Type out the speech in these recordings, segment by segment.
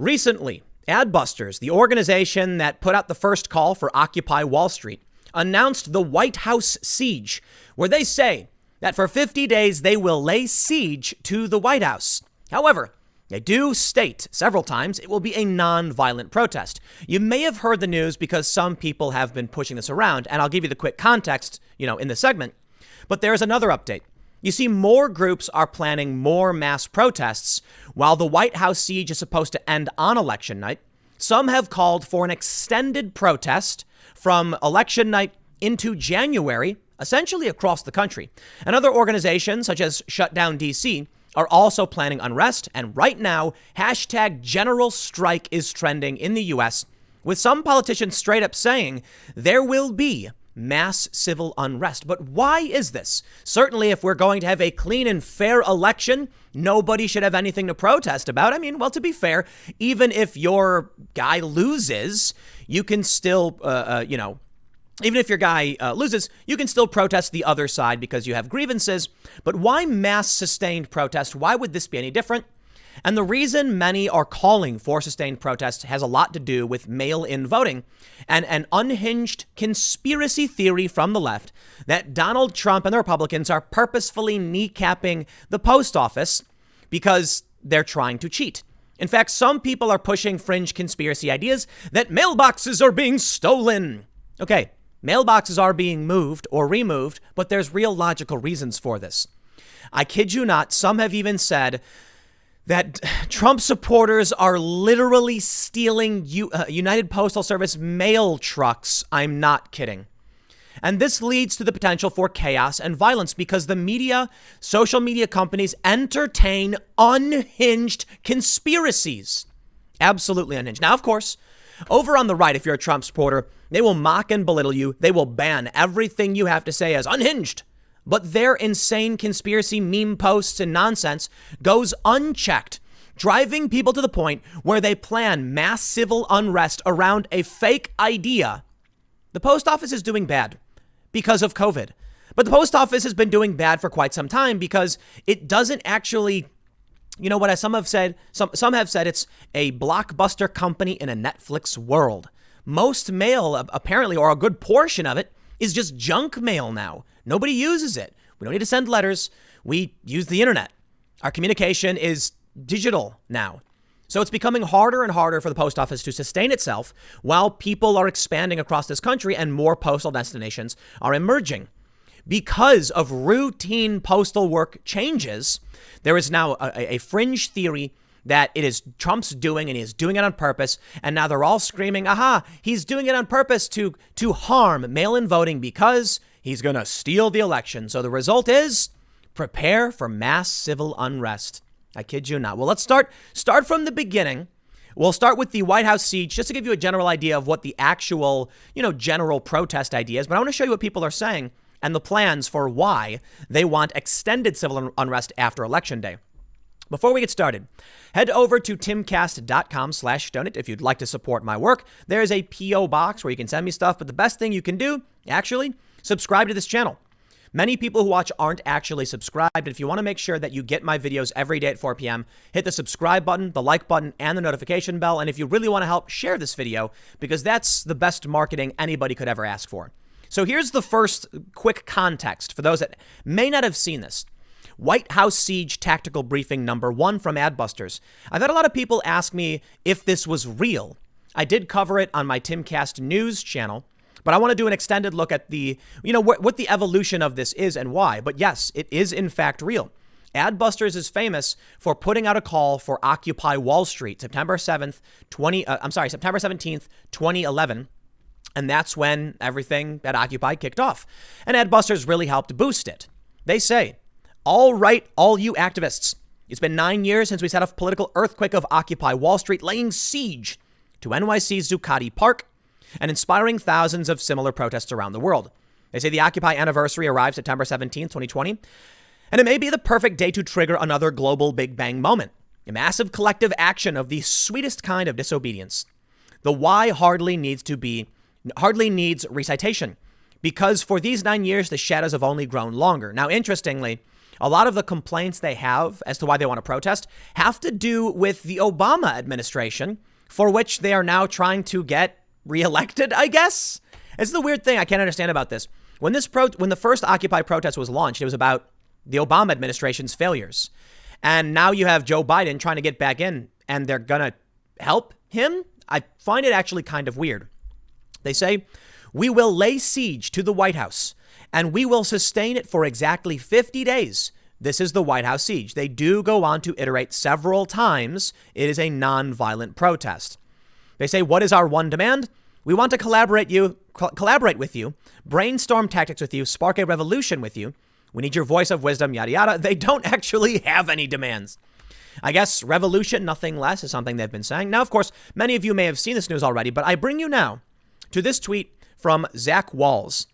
Recently, Adbusters, the organization that put out the first call for Occupy Wall Street, announced the White House siege, where they say that for 50 days they will lay siege to the White House. However, they do state several times it will be a non-violent protest. You may have heard the news because some people have been pushing this around, and I'll give you the quick context, in the segment. But there's another update. You see, more groups are planning more mass protests. While the White House siege is supposed to end on election night, some have called for an extended protest from election night into January, essentially across the country. And other organizations, such as Shut Down DC, are also planning unrest. And right now, hashtag general strike is trending in the U.S., with some politicians straight up saying there will be mass civil unrest. But why is this? Certainly, if we're going to have a clean and fair election, nobody should have anything to protest about. I mean, well, to be fair, even if your guy loses, you can still, even if your guy loses, you can still protest the other side because you have grievances. But why mass sustained protest? Why would this be any different? And the reason many are calling for sustained protests has a lot to do with mail-in voting and an unhinged conspiracy theory from the left that Donald Trump and the Republicans are purposefully kneecapping the post office because they're trying to cheat. In fact, some people are pushing fringe conspiracy ideas that mailboxes are being stolen. Okay, mailboxes are being moved or removed, but there's real logical reasons for this. I kid you not, some have even said that Trump supporters are literally stealing United Postal Service mail trucks. I'm not kidding. And this leads to the potential for chaos and violence because the media, social media companies entertain unhinged conspiracies. Absolutely unhinged. Now, of course, over on the right, if you're a Trump supporter, they will mock and belittle you. They will ban everything you have to say as unhinged. But their insane conspiracy meme posts and nonsense goes unchecked, driving people to the point where they plan mass civil unrest around a fake idea. The post office is doing bad because of COVID. But the post office has been doing bad for quite some time because it doesn't actually, what some have said it's a blockbuster company in a Netflix world. Most mail, apparently, or a good portion of it, is just junk mail now. Nobody uses it. We don't need to send letters. We use the internet. Our communication is digital now. So it's becoming harder and harder for the post office to sustain itself while people are expanding across this country and more postal destinations are emerging. Because of routine postal work changes, there is now a fringe theory that it is Trump's doing and he's doing it on purpose. And now they're all screaming, aha, he's doing it on purpose to harm mail-in voting because he's going to steal the election. So the result is prepare for mass civil unrest. I kid you not. Well, let's start from the beginning. We'll start with the White House siege just to give you a general idea of what the actual, general protest idea is. But I want to show you what people are saying and the plans for why they want extended civil unrest after Election Day. Before we get started, head over to timcast.com/donate if you'd like to support my work. There's a P.O. box where you can send me stuff, but the best thing you can do, actually, subscribe to this channel. Many people who watch aren't actually subscribed. And if you want to make sure that you get my videos every day at 4 p.m., hit the subscribe button, the like button, and the notification bell. And if you really want to help, share this video because that's the best marketing anybody could ever ask for. So here's the first quick context for those that may not have seen this. White House siege tactical briefing number 1 from Adbusters. I've had a lot of people ask me if this was real. I did cover it on my Timcast News channel, but I want to do an extended look at the, what the evolution of this is and why. But yes, it is in fact real. Adbusters is famous for putting out a call for Occupy Wall Street, September 17th, 2011. And that's when everything at Occupy kicked off. And Adbusters really helped boost it. They say, all right, all you activists. It's been 9 years since we set off a political earthquake of Occupy Wall Street, laying siege to NYC's Zuccotti Park and inspiring thousands of similar protests around the world. They say the Occupy anniversary arrives September 17th, 2020, and it may be the perfect day to trigger another global Big Bang moment, a massive collective action of the sweetest kind of disobedience. The why hardly needs recitation, because for these 9 years, the shadows have only grown longer. Now, interestingly, a lot of the complaints they have as to why they want to protest have to do with the Obama administration, for which they are now trying to get reelected, I guess. It's the weird thing I can't understand about this. When the first Occupy protest was launched, it was about the Obama administration's failures. And now you have Joe Biden trying to get back in, and they're going to help him. I find it actually kind of weird. They say, we will lay siege to the White House, and we will sustain it for exactly 50 days. This is the White House siege. They do go on to iterate several times. It is a nonviolent protest. They say, what is our one demand? We want to collaborate with you, brainstorm tactics with you, spark a revolution with you. We need your voice of wisdom, yada, yada. They don't actually have any demands. I guess revolution, nothing less, is something they've been saying. Now, of course, many of you may have seen this news already, but I bring you now to this tweet from Zach Walz.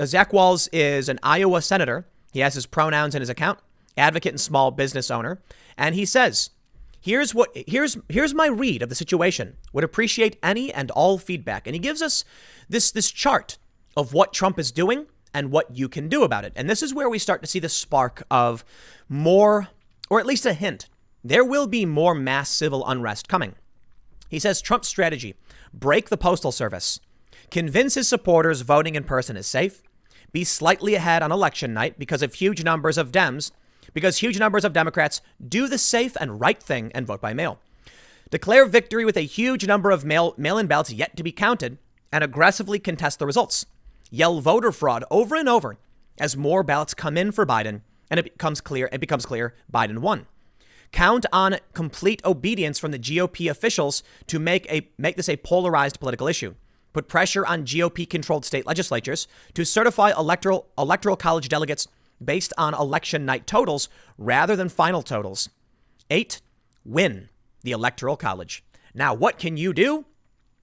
Zach Walz is an Iowa senator. He has his pronouns in his account, advocate and small business owner. And he says, here's my read of the situation. Would appreciate any and all feedback. And he gives us this chart of what Trump is doing and what you can do about it. And this is where we start to see the spark of more, or at least a hint. There will be more mass civil unrest coming. He says Trump's strategy: break the postal service, convince his supporters voting in person is safe, be slightly ahead on election night because huge numbers of Democrats do the safe and right thing and vote by mail, declare victory with a huge number of mail-in ballots yet to be counted, and aggressively contest the results. Yell voter fraud over and over as more ballots come in for Biden and it becomes clear Biden won. Count on complete obedience from the GOP officials to make this a polarized political issue. Put pressure on GOP-controlled state legislatures to certify electoral college delegates based on election night totals rather than final totals. 8, win the electoral college. Now, what can you do?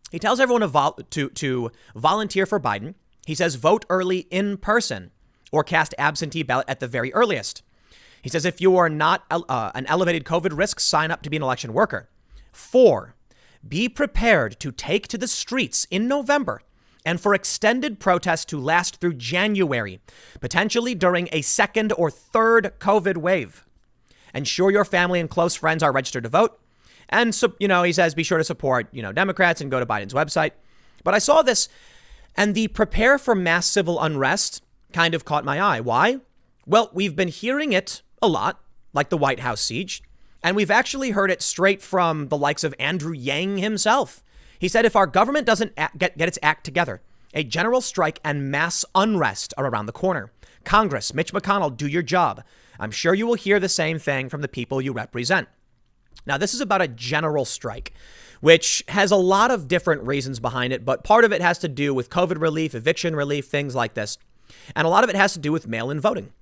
He tells everyone to volunteer for Biden. He says vote early in person or cast absentee ballot at the very earliest. He says if you are not an elevated COVID risk, sign up to be an election worker. 4, be prepared to take to the streets in November and for extended protests to last through January, potentially during a second or third COVID wave. Ensure your family and close friends are registered to vote. And so, he says be sure to support, Democrats and go to Biden's website. But I saw this, and the prepare for mass civil unrest kind of caught my eye. Why? Well, we've been hearing it a lot, like the White House siege, and we've actually heard it straight from the likes of Andrew Yang himself. He said if our government doesn't get its act together, a general strike and mass unrest are around the corner. Congress, Mitch McConnell, do your job. I'm sure you will hear the same thing from the people you represent. Now, this is about a general strike, which has a lot of different reasons behind it, but part of it has to do with COVID relief, eviction relief, things like this. And a lot of it has to do with mail-in voting.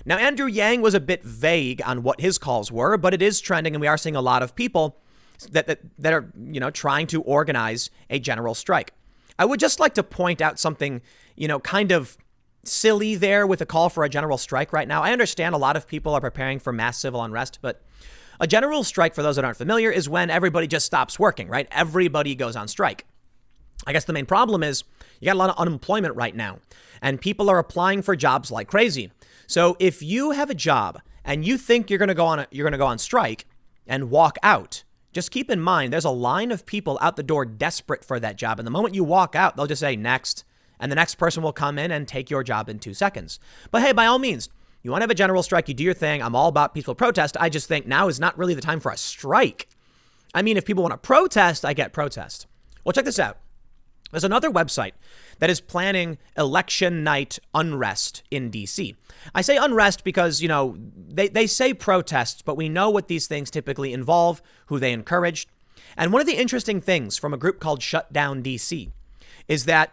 Now, Andrew Yang was a bit vague on what his calls were, but it is trending, and we are seeing a lot of people that are, trying to organize a general strike. I would just like to point out something, kind of silly there with a call for a general strike right now. I understand a lot of people are preparing for mass civil unrest, but a general strike, for those that aren't familiar, is when everybody just stops working, right? Everybody goes on strike. I guess the main problem is you got a lot of unemployment right now, and people are applying for jobs like crazy. So if you have a job and you think you're going to go on strike and walk out, just keep in mind there's a line of people out the door desperate for that job. And the moment you walk out, they'll just say next, and the next person will come in and take your job in 2 seconds. But hey, by all means, you want to have a general strike, you do your thing. I'm all about peaceful protest. I just think now is not really the time for a strike. I mean, if people want to protest, I get protest. Well, check this out. There's another website that is planning election night unrest in D.C. I say unrest because, they say protests, but we know what these things typically involve, who they encourage. And one of the interesting things from a group called Shut Down D.C. is that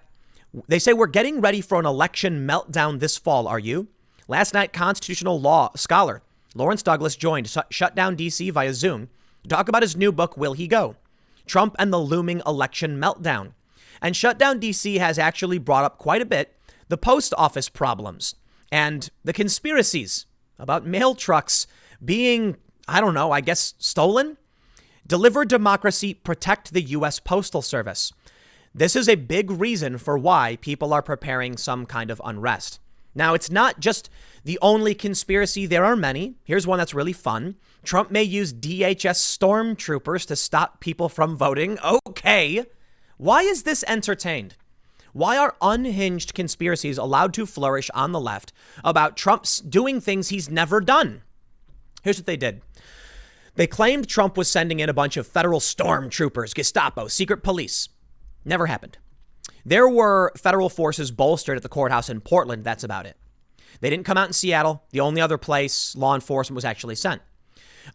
they say we're getting ready for an election meltdown this fall. Are you? Last night, constitutional law scholar Lawrence Douglas joined Shut Down D.C. via Zoom to talk about his new book, Will He Go? Trump and the Looming Election Meltdown. And Shut Down D.C. has actually brought up quite a bit the post office problems and the conspiracies about mail trucks being, stolen. Deliver democracy, protect the U.S. Postal Service. This is a big reason for why people are preparing some kind of unrest. Now, it's not just the only conspiracy. There are many. Here's one that's really fun. Trump may use DHS stormtroopers to stop people from voting. Okay. Why is this entertained? Why are unhinged conspiracies allowed to flourish on the left about Trump's doing things he's never done? Here's what they did. They claimed Trump was sending in a bunch of federal stormtroopers, Gestapo, secret police. Never happened. There were federal forces bolstered at the courthouse in Portland. That's about it. They didn't come out in Seattle. The only other place law enforcement was actually sent.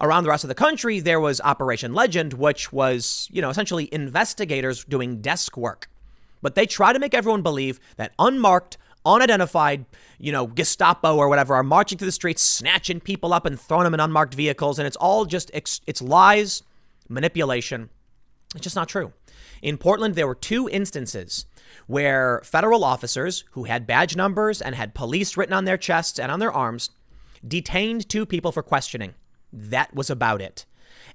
Around the rest of the country, there was Operation Legend, which was, essentially investigators doing desk work. But they try to make everyone believe that unmarked, unidentified, Gestapo or whatever are marching through the streets, snatching people up and throwing them in unmarked vehicles. And it's all just, it's lies, manipulation. It's just not true. In Portland, there were 2 instances where federal officers who had badge numbers and had police written on their chests and on their arms detained 2 people for questioning. That was about it.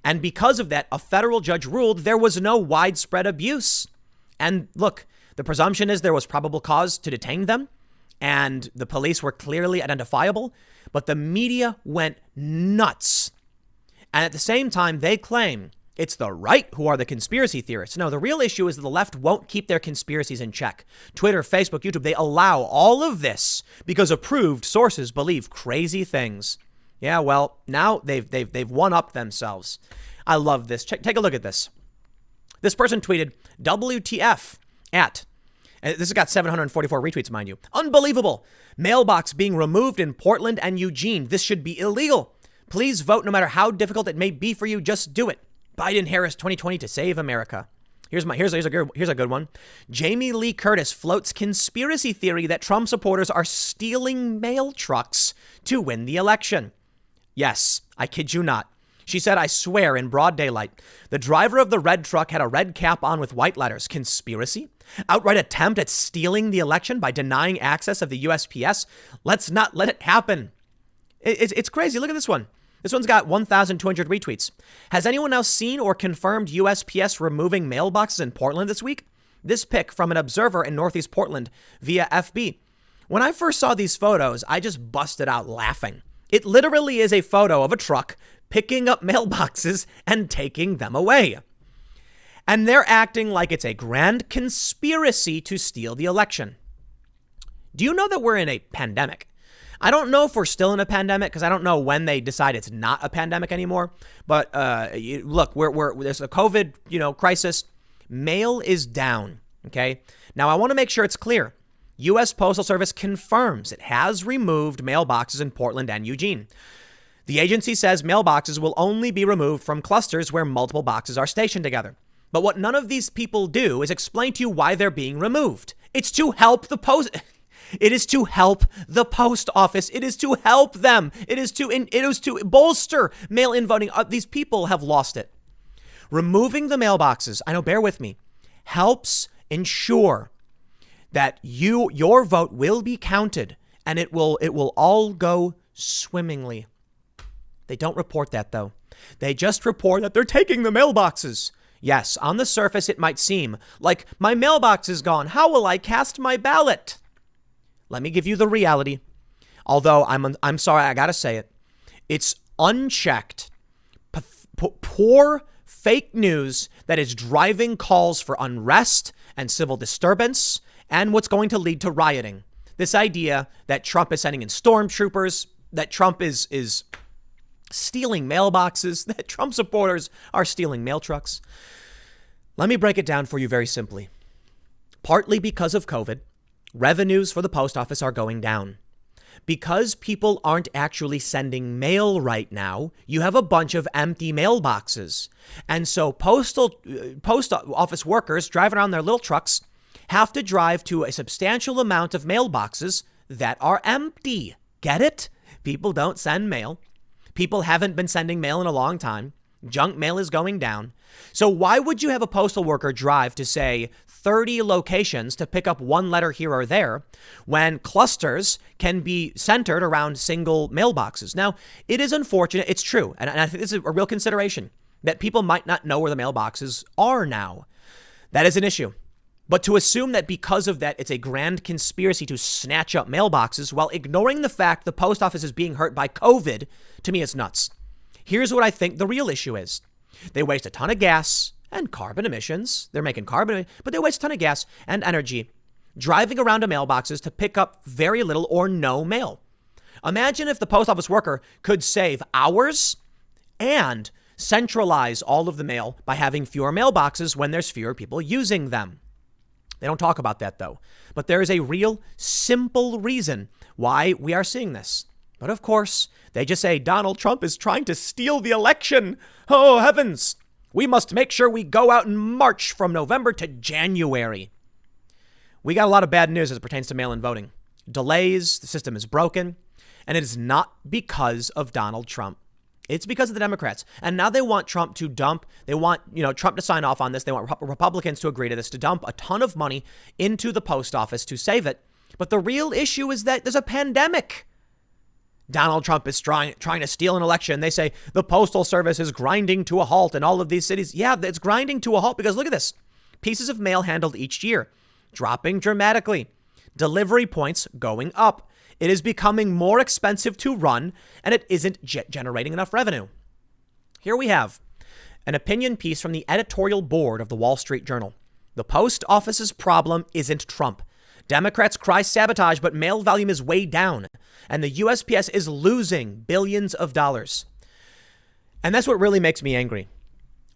And because of that, a federal judge ruled there was no widespread abuse. And look, the presumption is there was probable cause to detain them and the police were clearly identifiable, but the media went nuts. And at the same time, they claim it's the right who are the conspiracy theorists. No, the real issue is that the left won't keep their conspiracies in check. Twitter, Facebook, YouTube, they allow all of this because approved sources believe crazy things. Yeah, well, now they've one-upped themselves. I love this. Take a look at this. This person tweeted, WTF at, and this has got 744 retweets, mind you. Unbelievable. Mailbox being removed in Portland and Eugene. This should be illegal. Please vote no matter how difficult it may be for you. Just do it. Biden-Harris 2020 to save America. Here's a good one. Jamie Lee Curtis floats conspiracy theory that Trump supporters are stealing mail trucks to win the election. Yes, I kid you not. She said, I swear in broad daylight, the driver of the red truck had a red cap on with white letters. Conspiracy? Outright attempt at stealing the election by denying access of the USPS? Let's not let it happen. It's crazy. Look at this one. This one's got 1,200 retweets. Has anyone else seen or confirmed USPS removing mailboxes in Portland this week? This pic from an observer in Northeast Portland via FB. When I first saw these photos, I just busted out laughing. It literally is a photo of a truck picking up mailboxes and taking them away. And they're acting like it's a grand conspiracy to steal the election. Do you know that we're in a pandemic? I don't know if we're still in a pandemic because I don't know when they decide it's not a pandemic anymore. But look, there's a COVID, crisis. Mail is down. Okay. Now, I want to make sure it's clear. U.S. Postal Service confirms it has removed mailboxes in Portland and Eugene. The agency says mailboxes will only be removed from clusters where multiple boxes are stationed together. But what none of these people do is explain to you why they're being removed. It's to help the post. It is to help the post office. It is to help them. It is to bolster mail-in voting. These people have lost it. Removing the mailboxes, I know, bear with me, helps ensure that your vote will be counted and it will all go swimmingly. They don't report that, though. They just report that they're taking the mailboxes. Yes, on the surface, it might seem like my mailbox is gone. How will I cast my ballot? Let me give you the reality. Although I'm sorry, I gotta say it. It's unchecked, poor fake news that is driving calls for unrest and civil disturbance and what's going to lead to rioting. This idea that Trump is sending in stormtroopers, that Trump is stealing mailboxes, that Trump supporters are stealing mail trucks. Let me break it down for you very simply. Partly because of COVID, revenues for the post office are going down. Because people aren't actually sending mail right now, you have a bunch of empty mailboxes. And so post office workers driving around their little trucks have to drive to a substantial amount of mailboxes that are empty. Get it? People don't send mail. People haven't been sending mail in a long time. Junk mail is going down. So why would you have a postal worker drive to, say, 30 locations to pick up one letter here or there when clusters can be centered around single mailboxes? Now, it is unfortunate. It's true. And I think this is a real consideration that people might not know where the mailboxes are now. That is an issue. But to assume that because of that, it's a grand conspiracy to snatch up mailboxes while ignoring the fact the post office is being hurt by COVID, to me, it's nuts. Here's what I think the real issue is. They waste a ton of gas and carbon emissions. They're making carbon, but they waste a ton of gas and energy driving around to mailboxes to pick up very little or no mail. Imagine if the post office worker could save hours and centralize all of the mail by having fewer mailboxes when there's fewer people using them. They don't talk about that, though. But there is a real simple reason why we are seeing this. But of course, they just say Donald Trump is trying to steal the election. Oh, heavens. We must make sure we go out and march from November to January. We got a lot of bad news as it pertains to mail-in voting. Delays, the system is broken, and it is not because of Donald Trump. It's because of the Democrats. And now they want Trump to dump. They want, Trump to sign off on this. They want Republicans to agree to this, to dump a ton of money into the post office to save it. But the real issue is that there's a pandemic. Donald Trump is trying to steal an election. They say the Postal Service is grinding to a halt in all of these cities. Yeah, it's grinding to a halt because look at this. Pieces of mail handled each year, dropping dramatically. Delivery points going up. It is becoming more expensive to run, and it isn't generating enough revenue. Here we have an opinion piece from the editorial board of the Wall Street Journal. The post office's problem isn't Trump. Democrats cry sabotage, but mail volume is way down, and the USPS is losing billions of dollars. And that's what really makes me angry.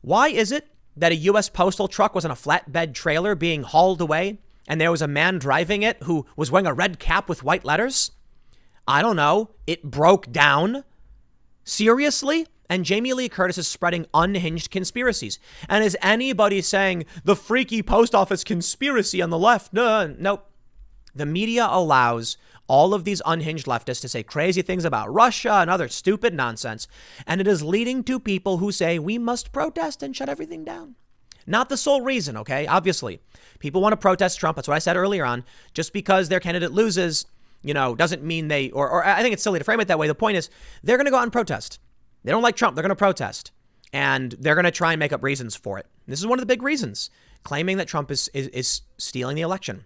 Why is it that a U.S. postal truck was on a flatbed trailer being hauled away, and there was a man driving it who was wearing a red cap with white letters? I don't know. It broke down. Seriously? And Jamie Lee Curtis is spreading unhinged conspiracies. And is anybody saying the freaky post office conspiracy on the left? Nope. The media allows all of these unhinged leftists to say crazy things about Russia and other stupid nonsense. And it is leading to people who say we must protest and shut everything down. Not the sole reason, okay? Obviously, people want to protest Trump. That's what I said earlier on. Just because their candidate loses, doesn't mean or I think it's silly to frame it that way. The point is they're going to go out and protest. They don't like Trump. They're going to protest. And they're going to try and make up reasons for it. This is one of the big reasons, claiming that Trump is stealing the election.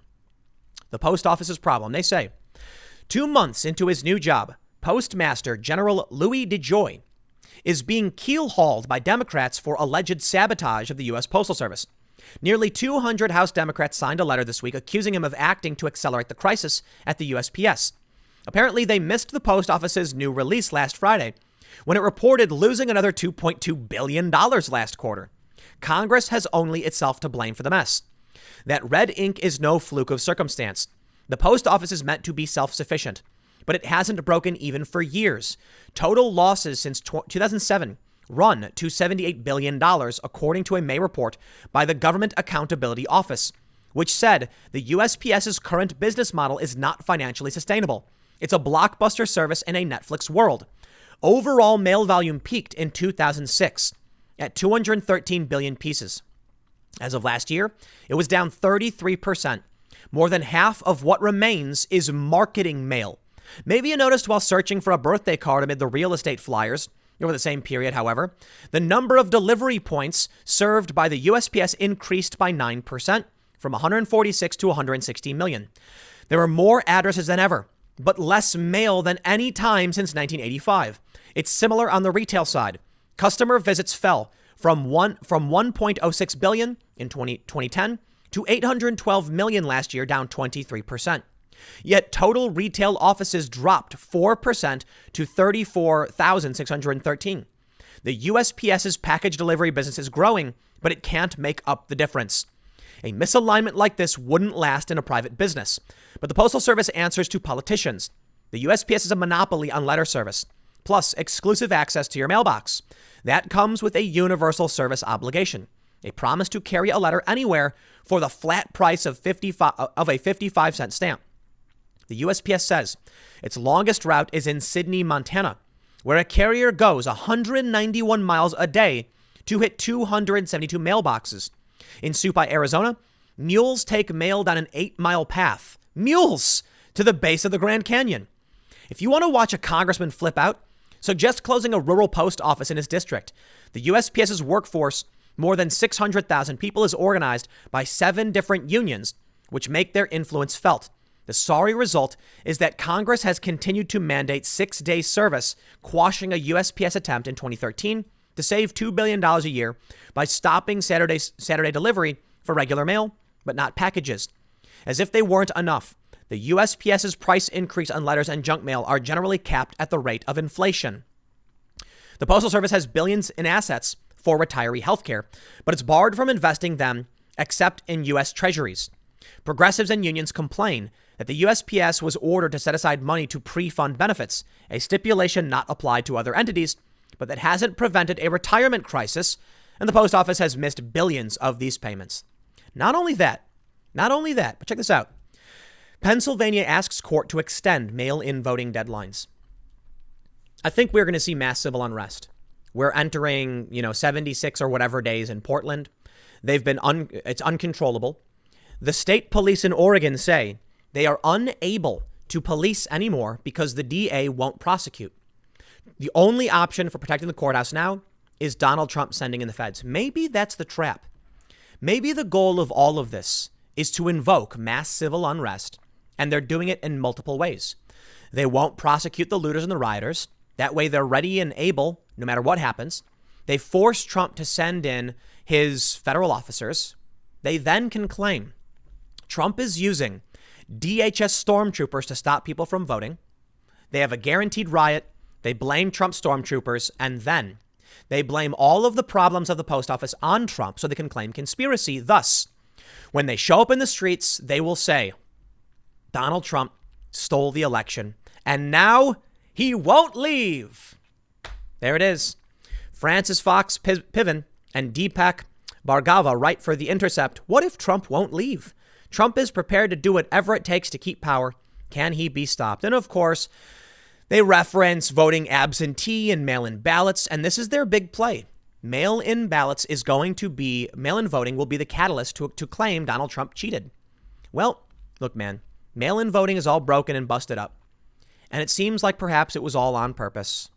The post office's problem. They say 2 months into his new job, Postmaster General Louis DeJoy is being keel-hauled by Democrats for alleged sabotage of the U.S. Postal Service. Nearly 200 House Democrats signed a letter this week accusing him of acting to accelerate the crisis at the USPS. Apparently, they missed the post office's new release last Friday when it reported losing another $2.2 billion last quarter. Congress has only itself to blame for the mess. That red ink is no fluke of circumstance. The post office is meant to be self-sufficient, but it hasn't broken even for years. Total losses since 2007 run to $78 billion, according to a May report by the Government Accountability Office, which said the USPS's current business model is not financially sustainable. It's a blockbuster service in a Netflix world. Overall mail volume peaked in 2006 at 213 billion pieces. As of last year, it was down 33%. More than half of what remains is marketing mail. Maybe you noticed while searching for a birthday card amid the real estate flyers. Over the same period, however, the number of delivery points served by the USPS increased by 9%, from 146 to 160 million. There are more addresses than ever, but less mail than any time since 1985. It's similar on the retail side. Customer visits fell from 1.06 billion in 2010 to 812 million last year, down 23%. Yet total retail offices dropped 4% to 34,613. The USPS's package delivery business is growing, but it can't make up the difference. A misalignment like this wouldn't last in a private business. But the Postal Service answers to politicians. The USPS is a monopoly on letter service, plus exclusive access to your mailbox. That comes with a universal service obligation, a promise to carry a letter anywhere for the flat price of a 55-cent stamp. The USPS says its longest route is in Sydney, Montana, where a carrier goes 191 miles a day to hit 272 mailboxes. In Supai, Arizona, mules take mail down an 8-mile path. Mules! To the base of the Grand Canyon. If you want to watch a congressman flip out, suggest closing a rural post office in his district. The USPS's workforce more than 600,000 people is organized by 7 different unions, which make their influence felt. The sorry result is that Congress has continued to mandate 6-day service, quashing a USPS attempt in 2013 to save $2 billion a year by stopping Saturday delivery for regular mail, but not packages. As if they weren't enough, the USPS's price increase on letters and junk mail are generally capped at the rate of inflation. The Postal Service has billions in assets for retiree healthcare, but it's barred from investing them except in U.S. treasuries. Progressives and unions complain that the USPS was ordered to set aside money to pre-fund benefits, a stipulation not applied to other entities, but that hasn't prevented a retirement crisis, and the post office has missed billions of these payments. Not only that, but check this out. Pennsylvania asks court to extend mail-in voting deadlines. I think we're going to see mass civil unrest. We're entering, 76 or whatever days in Portland. It's uncontrollable. The state police in Oregon say they are unable to police anymore because the DA won't prosecute. The only option for protecting the courthouse now is Donald Trump sending in the feds. Maybe that's the trap. Maybe the goal of all of this is to invoke mass civil unrest, and they're doing it in multiple ways. They won't prosecute the looters and the rioters. That way they're ready and able, no matter what happens. They force Trump to send in his federal officers. They then can claim Trump is using DHS stormtroopers to stop people from voting. They have a guaranteed riot. They blame Trump stormtroopers, and then they blame all of the problems of the post office on Trump so they can claim conspiracy. Thus, when they show up in the streets, they will say, Donald Trump stole the election, and now he won't leave. There it is. Francis Fox Piven and Deepak Bhargava write for The Intercept. What if Trump won't leave? Trump is prepared to do whatever it takes to keep power. Can he be stopped? And of course, they reference voting absentee and mail-in ballots, and this is their big play. Mail-in voting will be the catalyst to claim Donald Trump cheated. Well, look, man, mail-in voting is all broken and busted up. And it seems like perhaps it was all on purpose.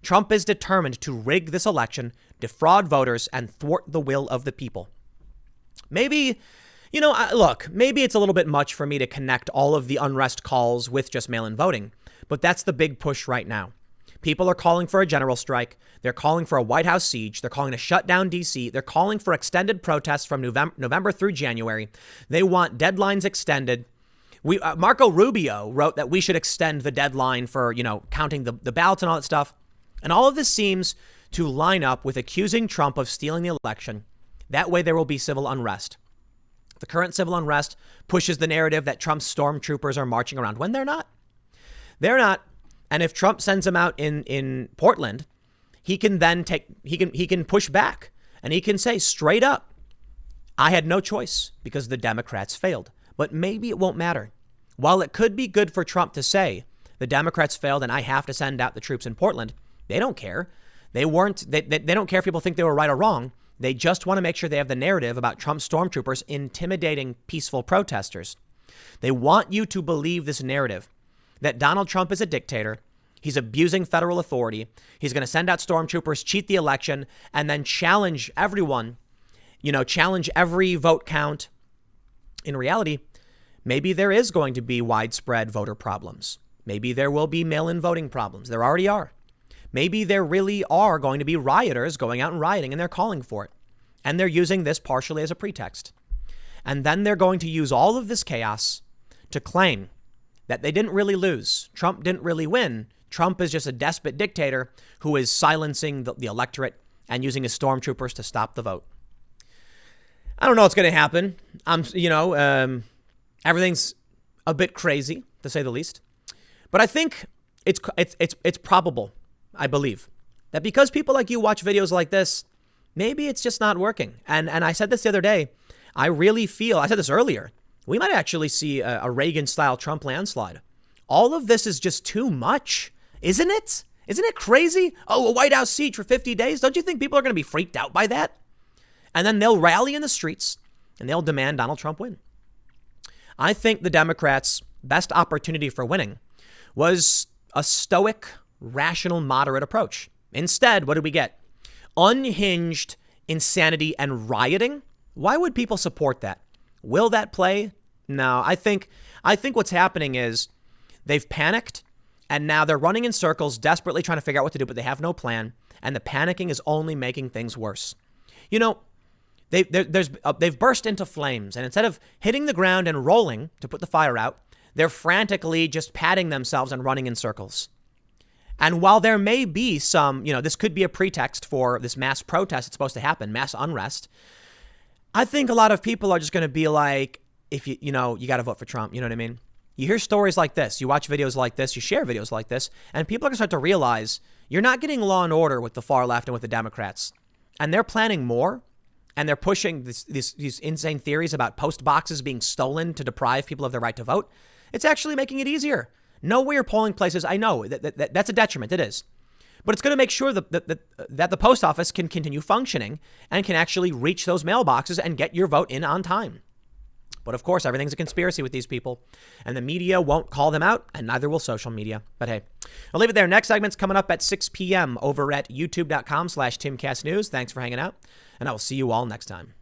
Trump is determined to rig this election, defraud voters, and thwart the will of the people. Maybe, maybe it's a little bit much for me to connect all of the unrest calls with just mail-in voting, but that's the big push right now. People are calling for a general strike. They're calling for a White House siege. They're calling to shut down D.C. They're calling for extended protests from November through January. They want deadlines extended. Marco Rubio wrote that we should extend the deadline for, counting the ballots and all that stuff. And all of this seems to line up with accusing Trump of stealing the election. That way there will be civil unrest. The current civil unrest pushes the narrative that Trump's stormtroopers are marching around when they're not. They're not. And if Trump sends them out in Portland, he can then he can push back and he can say straight up, I had no choice because the Democrats failed. But maybe it won't matter. While it could be good for Trump to say the Democrats failed and I have to send out the troops in Portland, they don't care. They don't care if people think they were right or wrong. They just want to make sure they have the narrative about Trump stormtroopers intimidating peaceful protesters. They want you to believe this narrative that Donald Trump is a dictator. He's abusing federal authority. He's going to send out stormtroopers, cheat the election, and then challenge everyone, challenge every vote count. In reality, maybe there is going to be widespread voter problems. Maybe there will be mail-in voting problems. There already are. Maybe there really are going to be rioters going out and rioting, and they're calling for it. And they're using this partially as a pretext. And then they're going to use all of this chaos to claim that they didn't really lose. Trump didn't really win. Trump is just a despot dictator who is silencing the electorate and using his stormtroopers to stop the vote. I don't know what's going to happen. Everything's a bit crazy, to say the least. But I think it's probable, I believe, that because people like you watch videos like this, maybe it's just not working. And I said this the other day. I said this earlier. We might actually see a Reagan-style Trump landslide. All of this is just too much, isn't it? Isn't it crazy? Oh, a White House siege for 50 days. Don't you think people are going to be freaked out by that? And then they'll rally in the streets and they'll demand Donald Trump win. I think the Democrats' best opportunity for winning was a stoic, rational, moderate approach. Instead, what did we get? Unhinged, insanity and rioting. Why would people support that? Will that play? No, I think what's happening is they've panicked and now they're running in circles, desperately trying to figure out what to do, but they have no plan. And the panicking is only making things worse. You know, they've burst into flames, and instead of hitting the ground and rolling to put the fire out, they're frantically just patting themselves and running in circles. And while there may be some, this could be a pretext for this mass protest that's supposed to happen, mass unrest, I think a lot of people are just going to be like, if you got to vote for Trump. You know what I mean? You hear stories like this, you watch videos like this, you share videos like this, and people are going to start to realize you're not getting law and order with the far left and with the Democrats. And they're planning more, and they're pushing these insane theories about post boxes being stolen to deprive people of their right to vote. It's actually making it easier. No way your polling places, I know that's a detriment, it is. But it's going to make sure that the post office can continue functioning and can actually reach those mailboxes and get your vote in on time. But of course, everything's a conspiracy with these people, and the media won't call them out, and neither will social media. But hey, I'll leave it there. Next segment's coming up at 6 p.m. over at youtube.com/TimCastNews. Thanks for hanging out, and I will see you all next time.